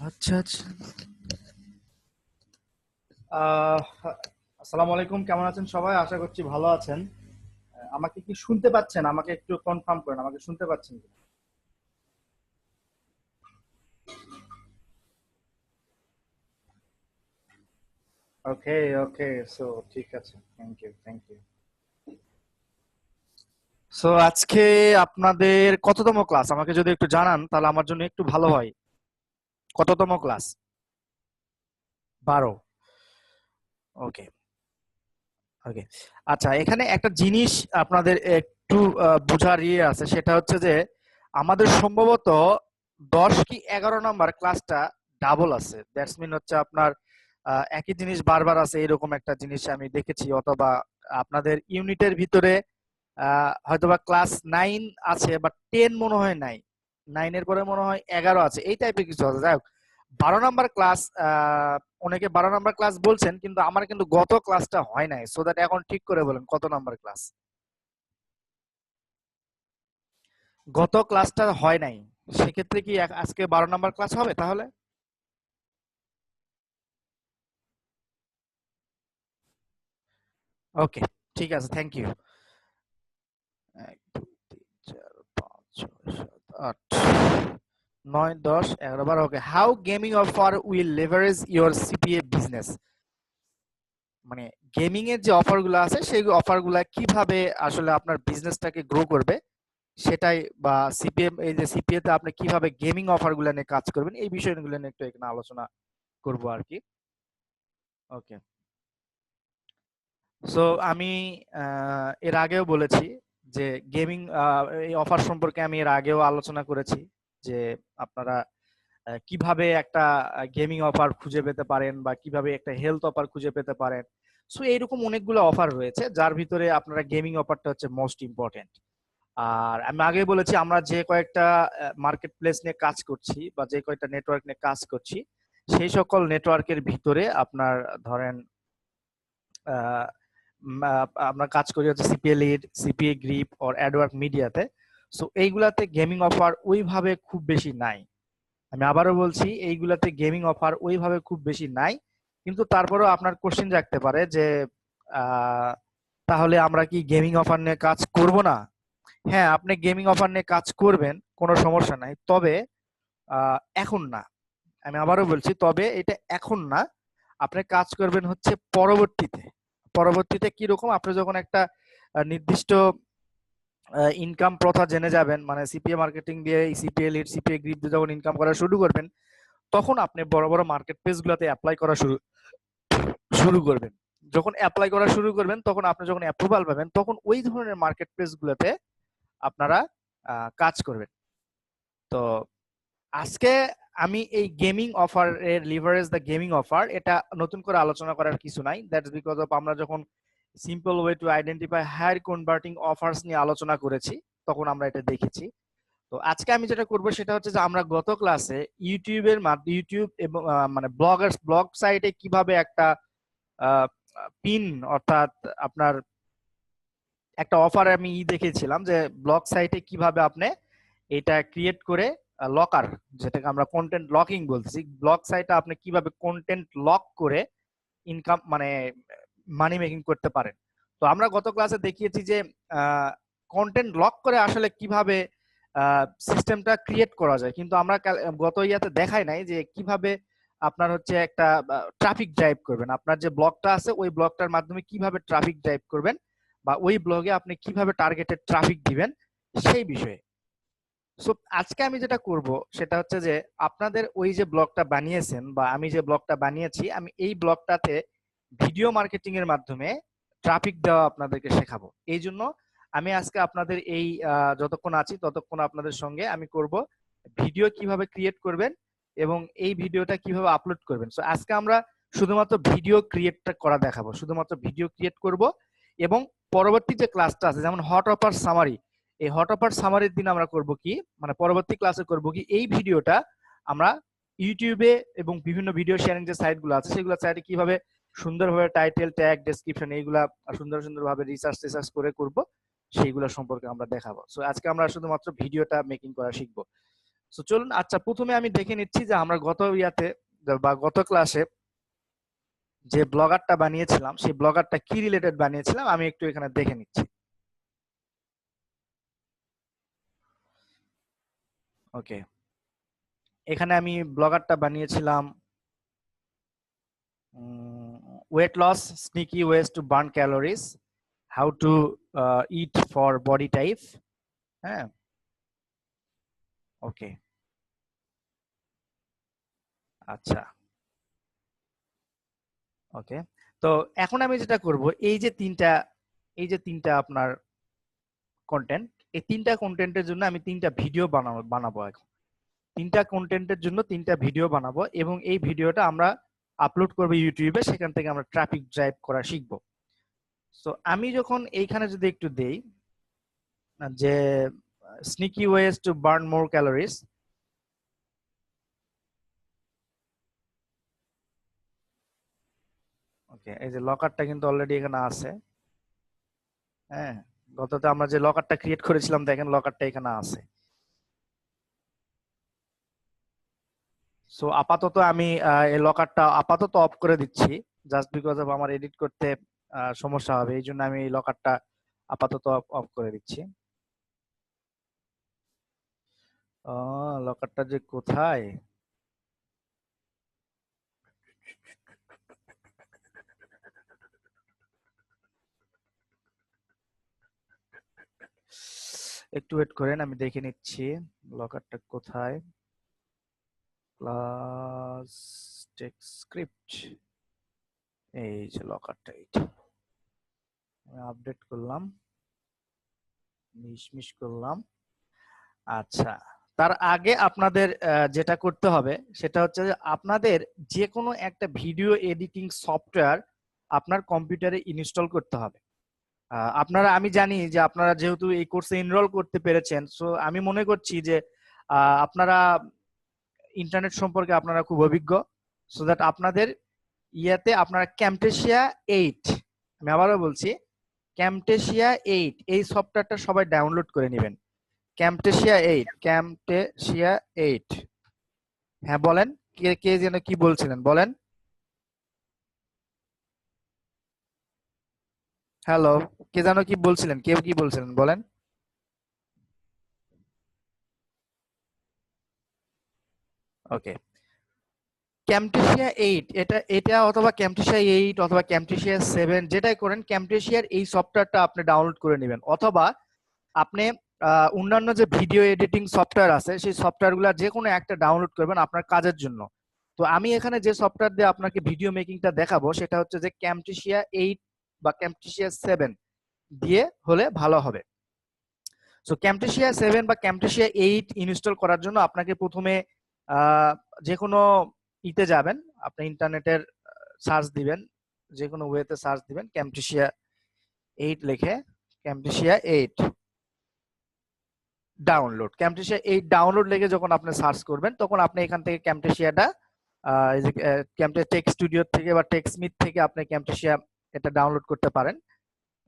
আচ্ছা আচ্ছা। আহ আসসালামু আলাইকুম, কেমন আছেন সবাই? আশা করছি ভালো আছেন। আমাকে কি শুনতে পাচ্ছেন? আমাকে একটু কনফার্ম করেন, আমাকে শুনতে পাচ্ছেন কি? ওকে ওকে, সো ঠিক আছে, thank you thank you. So আজকে আপনাদের কততম ক্লাস আমাকে যদি একটু জানান তাহলে আমার জন্য একটু ভালো হয়। কততম ক্লাস? 12। ওকে ওকে। আচ্ছা, এখানে একটা জিনিস আপনাদের একটু বোঝার আছে, সেটা হচ্ছে যে আমাদের সম্ভবত 10 কি 11 নাম্বার ক্লাসটা ডাবল আছে। দ্যাটস মিন হচ্ছে আপনার একই জিনিস বারবার আছে, এরকম একটা জিনিস আমি দেখেছি। অথবা আপনাদের ইউনিটের ভিতরে হয়তোবা ক্লাস 9 আছে, বাট 10 মনে হয় নাই। 9-এর পরে মনে হয় 11 আছে, এই টাইপের কিছু আছে। যাই হোক, 12 নাম্বার ক্লাস, অনেকে 12 নাম্বার ক্লাস বলছেন, কিন্তু আমার কিন্তু গত ক্লাসটা হয় নাই। সো দ্যাট এখন ঠিক করে বলেন কত নাম্বার ক্লাস? গত ক্লাসটা হয় নাই, সেক্ষেত্রে কি আজকে 12 নাম্বার ক্লাস হবে তাহলে? ওকে, ঠিক আছে, thank you. 1 2 3 4 5 6 7 8 9 10 11 12। Okay, how gaming offer will leverage your CPA business. মানে গেমিং এর যে অফার গুলো আছে সেই অফার গুলা কিভাবে আসলে আপনার বিজনেসটাকে গ্রো করবে, সেটাই। বা সিপিএম, এই যে সিপিএ তে আপনি কিভাবে গেমিং অফার গুলা নিয়ে কাজ করবেন, এই বিষয়গুলো নিয়ে একটু এখানে আলোচনা করব আর কি। ওকে। সো আমি এর আগেও বলেছি যে গেমিং এই অফার সম্পর্কে আমি এর আগেও আলোচনা করেছি, যে আপনারা কিভাবে একটা গেমিং অফার খুঁজে পেতে পারেন বা কিভাবে একটা হেলথ অফার খুঁজে পেতে পারেন। সো এইরকম অনেকগুলো অফার রয়েছে, যার ভিতরে আপনারা গেমিং অফারটা হচ্ছে মোস্ট ইম্পর্টেন্ট। আর আমি আগে বলেছি আমরা যে কয়েকটা মার্কেট প্লেস নিয়ে কাজ করছি বা যে কয়েকটা নেটওয়ার্ক নিয়ে কাজ করছি, সেই সকল নেটওয়ার্কের ভিতরে আপনার ধরেন আহ, আমরা কাজ করি হচ্ছে সিপিএ লিড, সিপিএ গ্রিপ ওর অ্যাডওয়ার্ক মিডিয়াতে। সো এইগুলাতে গেমিং অফার ওইভাবে খুব বেশি নাই। আমি আবারও বলছি, এইগুলাতে গেমিং অফার ওইভাবে খুব বেশি নাই। কিন্তু তারপরেও আপনার কোশ্চেন রাখতে পারে যে আহ, তাহলে আমরা কি গেমিং অফার নিয়ে কাজ করব না? হ্যাঁ, আপনি গেমিং অফার নিয়ে কাজ করবেন, কোনো সমস্যা নাই, তবে এখন না। আমি আবারও বলছি, তবে এটা এখন না। আপনি কাজ করবেন হচ্ছে পরবর্তীতে। পরবর্তীতে কি রকম, আপনি যখন একটা নির্দিষ্ট ইনকাম প্রথা জেনে যাবেন, মানে সিপিএ মার্কেটিং দিয়ে, সিপিএ লিড, সিপিএ গ্রিপ দিয়ে যখন ইনকাম করা শুরু করবেন, তখন আপনি বড় বড় মার্কেট প্লেস গুলোতে অ্যাপ্লাই করা শুরু শুরু করবেন। যখন অ্যাপ্লাই করা শুরু করবেন, তখন আপনি যখন অ্যাপ্রুভাল পাবেন, তখন ওই ধরনের মার্কেট প্লেস গুলোতে আপনারা কাজ করবেন। তো আজকে আমি এই গেমিং অফার এর লিভারেজ দ্য গেমিং অফার, এটা নতুন করে আলোচনা করার কিছু নাই। দ্যাটস বিকজ অফ আমরা যখন simple way to identify higher converting offers নিয়ে আলোচনা করেছি, তখন আমরা এটা দেখেছি। তো আজকে আমি যেটা করব সেটা হচ্ছে যে আমরা গত ক্লাসে ইউটিউবের মাধ্যমে, ইউটিউব এবং মানে ব্লগার্স ব্লগ সাইটে কিভাবে একটা পিন, অর্থাৎ আপনার একটা অফার আমি দেখেছিলাম যে ব্লগ সাইটে কিভাবে আপনি এটা ক্রিয়েট করে লকার, যেটাকে আমরা কন্টেন্ট লকিং বলছি, ব্লগ সাইটে আপনি কিভাবে কন্টেন্ট লক করে ইনকাম মানে মানি মেকিং করতে পারেন। তো আমরা গত ক্লাসে দেখিয়েছি যে কন্টেন্ট লক করে আসলে কিভাবে সিস্টেমটা ক্রিয়েট করা যায়, কিন্তু আমরা গত ইয়াতে দেখাই নাই যে কিভাবে আপনার হচ্ছে একটা ট্রাফিক ড্রাইভ করবেন। আপনার যে ব্লগটা আছে ওই ব্লগটার মাধ্যমে কিভাবে ট্রাফিক ড্রাইভ করবেন, বা ওই ব্লগে আপনি কিভাবে টার্গেটেড ট্রাফিক দিবেন, সেই বিষয়ে। সো আজকে আমি যেটা করব সেটা হচ্ছে যে আপনাদের ওই যে ব্লগটা বানিয়েছেন বা আমি যে ব্লগটা বানিয়েছি, আমি এই ব্লগটাতে ভিডিও মার্কেটিং এর মাধ্যমে ট্রাফিক দেওয়া আপনাদেরকে শেখাবো। এই জন্য আমি আজকে আপনাদের এই যতক্ষণ আছি ততক্ষণ আপনাদের সঙ্গে আমি করব ভিডিও কিভাবে ক্রিয়েট করবেন এবং এই ভিডিওটা কিভাবে আপলোড করবেন। সো আজকে আমরা শুধুমাত্র ভিডিও ক্রিয়েটটা করা দেখাবো, শুধুমাত্র ভিডিও ক্রিয়েট করব। এবং পরবর্তী যে ক্লাসটা আছে, যেমন হট অফার সামারি, এই হট অফার সামারির দিন আমরা করব কি, মানে পরবর্তী ক্লাসে করব কি, এই ভিডিওটা আমরা ইউটিউবে এবং বিভিন্ন ভিডিও শেয়ারিং যে সাইটগুলো আছে সেগুলো সাইটে কিভাবে সুন্দরভাবে টাইটেল, ট্যাগ, ডেসক্রিপশন এইগুলা সুন্দর সুন্দরভাবে রিসার্চ টিসার্চ করে করব, সেইগুলো সম্পর্কে আমরা দেখাবো। সো আজকে আমরা শুধুমাত্র ভিডিওটা মেকিং করা শিখবো। সো চলুন, আচ্ছা প্রথমে আমি দেখে নিচ্ছি যে আমরা গত ইয়াতে বা গত ক্লাসে যে ব্লগারটা বানিয়েছিলাম সেই ব্লগারটা কি রিলেটেড বানিয়েছিলাম আমি একটু এখানে দেখে নিচ্ছি। ওকে, এখানে আমি ব্লগারটা বানিয়েছিলাম weight loss, sneaky ways to burn calories, how to eat for body type. হ্যাঁ, ওকে, আচ্ছা, ওকে। তো এখন আমি যেটা করব, এই যে তিনটা আপনার কন্টেন্ট, এই তিনটা কন্টেন্টের জন্য আমি তিনটা ভিডিও বানাবো এখন। তিনটা কন্টেন্টের জন্য তিনটা ভিডিও বানাবো এবং এই ভিডিওটা আমরা আপলোড করবো ইউটিউবে, সেখান থেকে আমরা ট্রাফিক ড্রাইভ করা শিখবো। তো আমি যখন এইখানে যদি একটু দেই যে sneaky ways to burn more calories, okay, এই যে লকারটা কিন্তু অলরেডি এখানে আছে। হ্যাঁ, গততে আমরা যে লকারটা ক্রিয়েট করেছিলাম দেখেন লকারটা এখানে আছে। সো আপাতত আমি এই লকারটা আপাতত অফ করে দিচ্ছি, জাস্ট বিকজ অফ আমার এডিট করতে সমস্যা হবে, এই জন্য আমি এই লকারটা আপাতত অফ করে দিচ্ছি। লকারটা যে কোথায়, একটু ওয়েট করেন, আমি দেখে নিচ্ছি লকারটা কোথায়। ক্লাস টেক্সট স্ক্রিপ্ট, এই যে লকারটা, এইটা আপডেট করলাম, মিশমিশ করলাম। আচ্ছা, তার আগে আপনাদের যেটা করতে হবে সেটা হচ্ছে যে আপনাদের যে কোনো একটা ভিডিও এডিটিং সফটওয়্যার আপনার কম্পিউটারে ইনস্টল করতে হবে। আপনারা, আমি জানি যে আপনারা যেহেতু এই কোর্সে এনরোল করতে পেরেছেন, সো আমি মনে করছি যে আপনারা ইন্টারনেট সম্পর্কে আপনারা খুব অভিজ্ঞ, সো দ্যাট আপনাদের ইয়াতে আপনারা ক্যামটেসিয়া 8, আমি আবারও বলছি ক্যামটেসিয়া 8 এই সফটওয়্যারটা সবাই ডাউনলোড করে নেবেন। ক্যামটেসিয়া 8, ক্যামটেসিয়া 8। হ্যাঁ বলেন, কে কে যেন কি বলছিলেন বলেন। হ্যালো, কে যেন কি বলছিলেন, কেউ কি বলছিলেন বলেন। ওকে, ক্যামটেসিয়া 8, এটা এটা অথবা ক্যামটেসিয়া 8 অথবা ক্যামটেসিয়া 7, যেটাই করেন ক্যামটেসিয়ার এই সফটওয়্যারটা আপনি ডাউনলোড করে নেবেন, অথবা আপনি অন্যান্য যে ভিডিও এডিটিং সফটওয়্যার আছে সেই সফটওয়্যারগুলো যে কোনো একটা ডাউনলোড করবেন আপনার কাজের জন্য। তো আমি এখানে যে সফটওয়্যার দিয়ে আপনাকে ভিডিও মেকিংটা দেখাবো সেটা হচ্ছে যে ক্যামটেসিয়া 8 বা ক্যামটেসিয়া 7 দিয়ে হলে ভালো হবে। সো ক্যামটেসিয়া 7 বা ক্যামটেসিয়া 8 ইনস্টল করার জন্য আপনাকে প্রথমে যে কোনো ইতে যাবেন, আপনি ইন্টারনেটের সার্চ দিবেন, যে কোনো ওয়েতে সার্চ দিবেন ক্যামটেসিয়া 8 লিখে, ক্যামটেসিয়া 8 ডাউনলোড, ক্যামটেসিয়া 8 ডাউনলোড লিখে যখন আপনি সার্চ করবেন তখন আপনি এখান থেকে ক্যামটেসিয়াটা এই যে ক্যামটেস টেক্সট স্টুডিও থেকে বা টেক্সটমিট থেকে আপনি ক্যামটেসিয়া এটা ডাউনলোড করতে পারেন।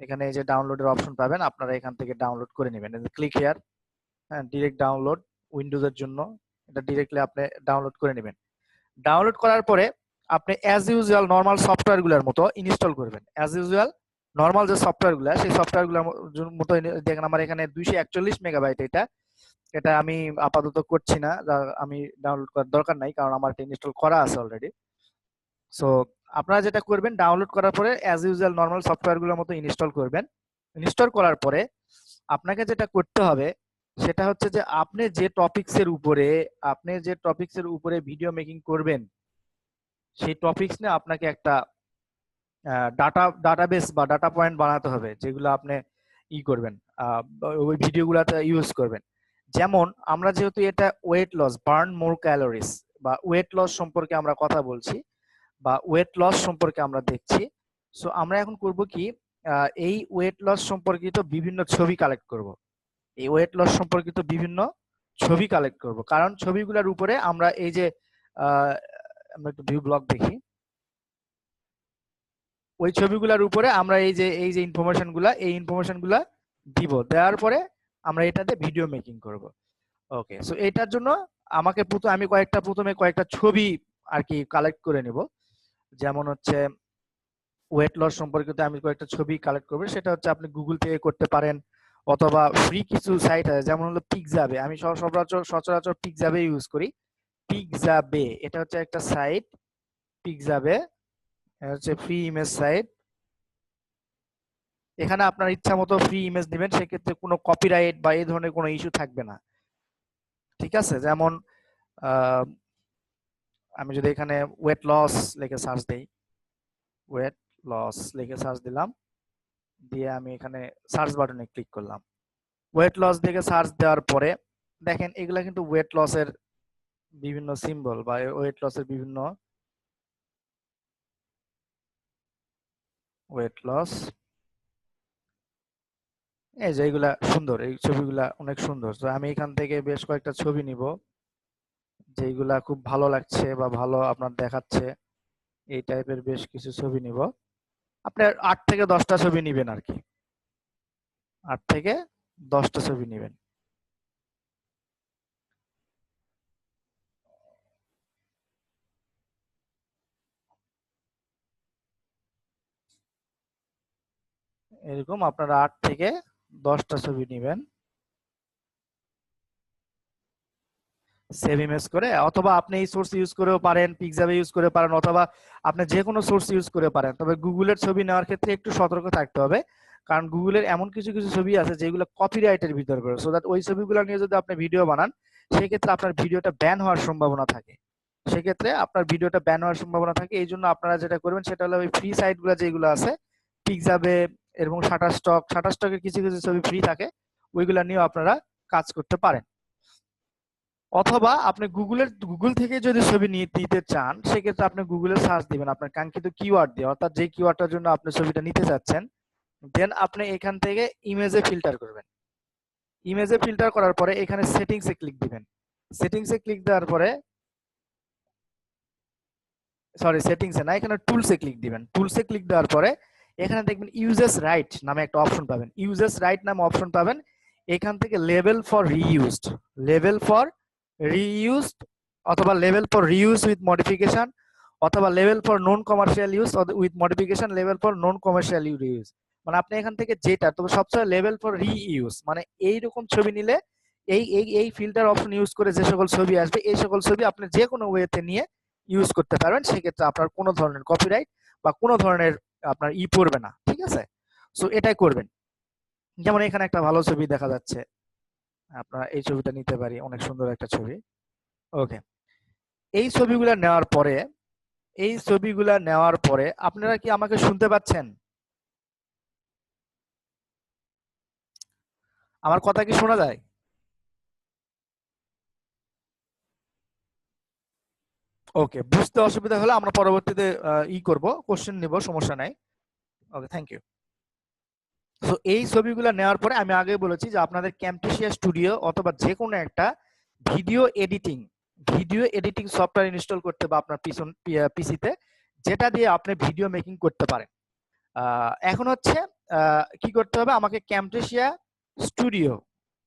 এখানে এই যে ডাউনলোডের অপশন পাবেন, আপনারা এখান থেকে ডাউনলোড করে নেবেন, ক্লিক হিয়ার। হ্যাঁ, ডিরেক্ট ডাউনলোড উইন্ডোজের জন্য এটা ডিরেক্টলি আপনি ডাউনলোড করে নেবেন। ডাউনলোড করার পরে আপনি অ্যাজ ইউজুয়াল নরমাল সফটওয়্যারগুলোর মতো ইনস্টল করবেন। অ্যাজ ইউজুয়াল নরমাল যে সফটওয়্যারগুলো সেই সফটওয়্যারগুলোর মতো দেখেন আমার এখানে 241 মেগাবাইট, এটা এটা আমি আপাতত করছি না, আমি ডাউনলোড করার দরকার নাই কারণ আমার এটা ইনস্টল করা আছে অলরেডি। সো আপনারা যেটা করবেন, ডাউনলোড করার পরে অ্যাজ ইউজুয়াল নরমাল সফটওয়্যারগুলোর মতো ইনস্টল করবেন। ইনস্টল করার পরে আপনাকে যেটা করতে হবে সেটা হচ্ছে যে আপনি যে টপিকসের উপরে ভিডিও মেকিং করবেন সেই টপিকস নিয়ে আপনাকে একটা ডাটাবেস বা ডাটা পয়েন্ট বানাতে হবে, যেগুলো আপনি করবেন, ওই ভিডিওগুলোতে ইউজ করবেন। যেমন আমরা যেহেতু এটা weight loss, burn more calories বা ওয়েট লস সম্পর্কে আমরা কথা বলছি বা ওয়েট লস সম্পর্কে আমরা দেখছি, সো আমরা এখন করব কি, এই ওয়েট লস সম্পর্কিত বিভিন্ন ছবি কালেক্ট করব। এই ওয়েট লস সম্পর্কিত বিভিন্ন ছবি কালেক্ট করব, কারণ ছবিগুলোর উপরে আমরা এই যে আমরা একটু ভিউ ব্লগ দেখি, ওই ছবিগুলোর উপরে আমরা এই যে ইনফরমেশনগুলা দিব, দেওয়ার পরে আমরা এটাতে ভিডিও মেকিং করব। ওকে, সো এটার জন্য আমি প্রথমে কয়েকটা ছবি আর কি কালেক্ট করে নিব। যেমন হচ্ছে ওয়েট লস সম্পর্কিত আমি কয়েকটা ছবি কালেক্ট করবো, সেটা হচ্ছে আপনি গুগল থেকে করতে পারেন, অথবা ফ্রি কিছু সাইট আছে যেমন হলো পিকজাবে। আমি সচরাচর পিকজাবে ইউজ করি। পিকজাবে এটা হচ্ছে একটা সাইট। পিকজাবে হচ্ছে ফ্রি ইমেজ সাইট। এখানে আপনার ইচ্ছা মতো ফ্রি ইমেজ দিবেন, সেক্ষেত্রে কোনো কপিরাইট বা এই ধরনের কোনো ইস্যু থাকবে না। ঠিক আছে, যেমন আহ, আমি যদি এখানে ওয়েট লস লিখে সার্চ দেই, ওয়েট লস লিখে সার্চ দিলাম, দিয়ে আমি এখানে সার্চ বাটনে ক্লিক করলাম। ওয়েট লস দিকে সার্চ দেওয়ার পরে দেখেন এগুলা কিন্তু ওয়েট লসের বিভিন্ন সিম্বল বা ওয়েট লসের বিভিন্ন ওয়েট লস, এই যে এগুলা সুন্দর, এই ছবিগুলা অনেক সুন্দর। তো আমি এখান থেকে বেশ কয়েকটা ছবি নিব যেগুলা খুব ভালো লাগছে বা ভালো আপনার দেখাচ্ছে, এই টাইপের বেশ কিছু ছবি নিব। আপনার 8 থেকে 10টা ছবি নিবেন আর কি, 8 থেকে 10টা ছবি নিবেন। এরকম আপনারা 8 থেকে 10টা ছবি নিবেন, সেভ ইমেজ করে, অথবা আপনি এই সোর্স ইউজ করেও পারেন, পিক্সাবে ইউজ করে পারেন, অথবা আপনি যে কোনো সোর্স ইউজ করে পারেন। তবে গুগলের ছবি নেওয়ার ক্ষেত্রে একটু সতর্ক থাকতে হবে, কারণ গুগলের এমন কিছু কিছু ছবি আছে যেগুলো কপিরাইটের ভিতর পড়ে, সো দ্যাট ওই ছবিগুলো নিয়ে যদি আপনি ভিডিও বানান সেক্ষেত্রে আপনার ভিডিওটা ব্যান হওয়ার সম্ভাবনা থাকে। সেক্ষেত্রে আপনার ভিডিওটা ব্যান হওয়ার সম্ভাবনা থাকে, এই জন্য আপনারা যেটা করবেন সেটা হলো ওই ফ্রি সাইটগুলো যেগুলো আছে, পিক্সাবে এবং শাটারস্টকের কিছু কিছু ছবি ফ্রি থাকে, ওইগুলা নিয়েও আপনারা কাজ করতে পারেন। অথবা আপনি গুগল থেকে যদি ছবি নিতে চান সেক্ষেত্রে আপনি গুগলে সার্চ দিবেন আপনার কাঙ্ক্ষিত কিওয়ার্ড দিয়ে, অর্থাৎ যে কিওয়ার্ডটার জন্য আপনি ছবিটা নিতে চাচ্ছেন। দেন আপনি এখান থেকে ইমেজে ফিল্টার করবেন। ইমেজে ফিল্টার করার পরে এখানে সেটিংসে ক্লিক দিবেন। সেটিংসে ক্লিক দেওয়ার পরে, সরি সেটিংসে না, এখানে টুলসে ক্লিক দিবেন। টুলসে ক্লিক দেওয়ার পরে এখানে দেখবেন ইউজেস রাইট নামে একটা অপশন পাবেন। ইউজেস রাইট নামে অপশন পাবেন। এখান থেকে লেভেল ফর রিইউজড, লেভেল ফর রিইউজড, অথবা লেভেল ফর রিইউজ উইথ মডিফিকেশন, অথবা লেভেল for non commercial use with modification, লেভেল ফর নন কমার্শিয়াল ইউজ। মানে আপনি এখান থেকে যেটা, তবে সবসময় লেভেল ফর রিইউজ, মানে এইরকম ছবি নিলে এই ফিল্টার অপশন ইউজ করে যে সকল ছবি আসবে এই সকল ছবি আপনি যে কোনো ওয়েতে নিয়ে ইউজ করতে পারবেন, সেক্ষেত্রে আপনার কোনো ধরনের কপিরাইট বা কোনো ধরনের আপনার পড়বে না। ঠিক আছে, সো এটাই করবেন। যেমন এখানে একটা ভালো ছবি দেখা যাচ্ছে, আপনারা এই ছবিটা নিতে পারি, অনেক সুন্দর একটা ছবি। ওকে, এই ছবিগুলা নেওয়ার পরে, আপনারা কি আমাকে শুনতে পাচ্ছেন? আমার কথা কি শোনা যায়? ওকে, বুঝতে অসুবিধা হলে আমরা পরবর্তীতে করব, কোশ্চেন নিব, সমস্যা নাই। ওকে, থ্যাংক ইউ। তো এই ছবিগুলো নেওয়ার পরে আমি আগে বলেছি যে আপনাদের ক্যামটেসিয়া স্টুডিও অথবা যে কোনো একটা ভিডিও এডিটিং সফটওয়্যার ইনস্টল করতে বা আপনার পিসিতে, যেটা দিয়ে আপনি ভিডিও মেকিং করতে পারেন। এখন হচ্ছে কি করতে হবে, আমাকে ক্যামটেসিয়া স্টুডিও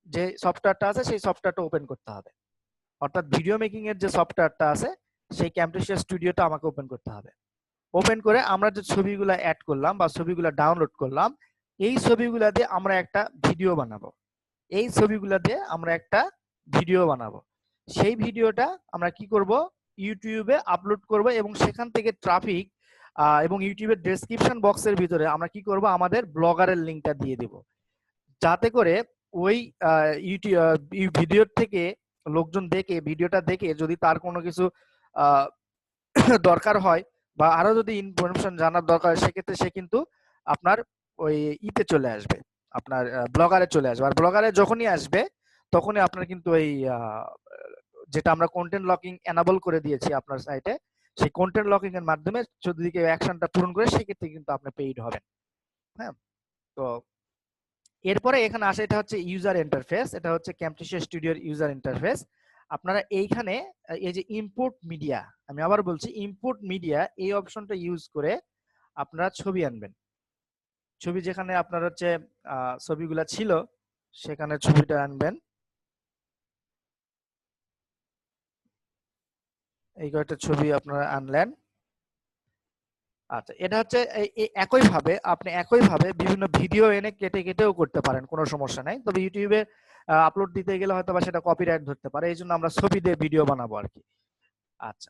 যে সফটওয়্যারটা আছে সেই সফটওয়্যারটা ওপেন করতে হবে। অর্থাৎ ভিডিও মেকিং এর যে সফটওয়্যারটা আছে সেই ক্যামটেসিয়া স্টুডিওটা আমাকে ওপেন করতে হবে। ওপেন করে আমরা যে ছবিগুলো অ্যাড করলাম বা ছবিগুলো ডাউনলোড করলাম, এই ছবিগুলা দিয়ে আমরা একটা ভিডিও বানাবো। সেই ভিডিওটা আমরা কি করব, ইউটিউবে আপলোড করব, এবং সেখান থেকে ট্রাফিক এবং ইউটিউবের ডেসক্রিপশন বক্সের ভিতরে আমরা কি করব, আমাদের ব্লগারের লিংকটা দিয়ে দেব, যাতে করে ওই ইউটিউব ভিডিওর থেকে লোকজন দেখে, ভিডিওটা দেখে যদি তার কোনো কিছু আহ, দরকার হয় বা আরো যদি ইনফরমেশন জানার দরকার হয়, সেক্ষেত্রে সে কিন্তু আপনার ওই চলে আসবে, আপনার ব্লগারে চলে আসবে। আর ব্লগারে যখনই আসবে তখনই আপনার কিন্তু ওই যেটা আমরা কন্টেন্ট লকিং এনাবল করে দিয়েছি আপনার সাইটে, সেই কন্টেন্ট লকিং এর মাধ্যমে যদি কেউ অ্যাকশনটা পূরণ করে সেক্ষেত্রে কিন্তু আপনি পেইড হবেন। হ্যাঁ, তো এরপরে এখানে আসে, এটা হচ্ছে ইউজার ইন্টারফেস, এটা হচ্ছে ক্যামটেসিয়া স্টুডিওর ইউজার ইন্টারফেস। আপনারা এইখানে এই যে ইম্পোর্ট মিডিয়া, আমি আবার বলছি ইম্পোর্ট মিডিয়া, এই অপশনটা ইউজ করে আপনারা ছবি আনবেন। ছবি যেখানে আপনার হচ্ছে ছবিগুলা ছিল সেখানে ছবিটা আনবেন। এই কয়েকটা ছবি আপনারা আনলেন। আচ্ছা, এটা হচ্ছে একইভাবে বিভিন্ন ভিডিও এনে কেটে কেটেও করতে পারেন, কোনো সমস্যা নাই। তবে ইউটিউবে আপলোড দিতে গেলে হয়তো বা সেটা কপিরাইট ধরতে পারে, এই জন্য আমরা ছবি দিয়ে ভিডিও বানাবো আর কি। আচ্ছা,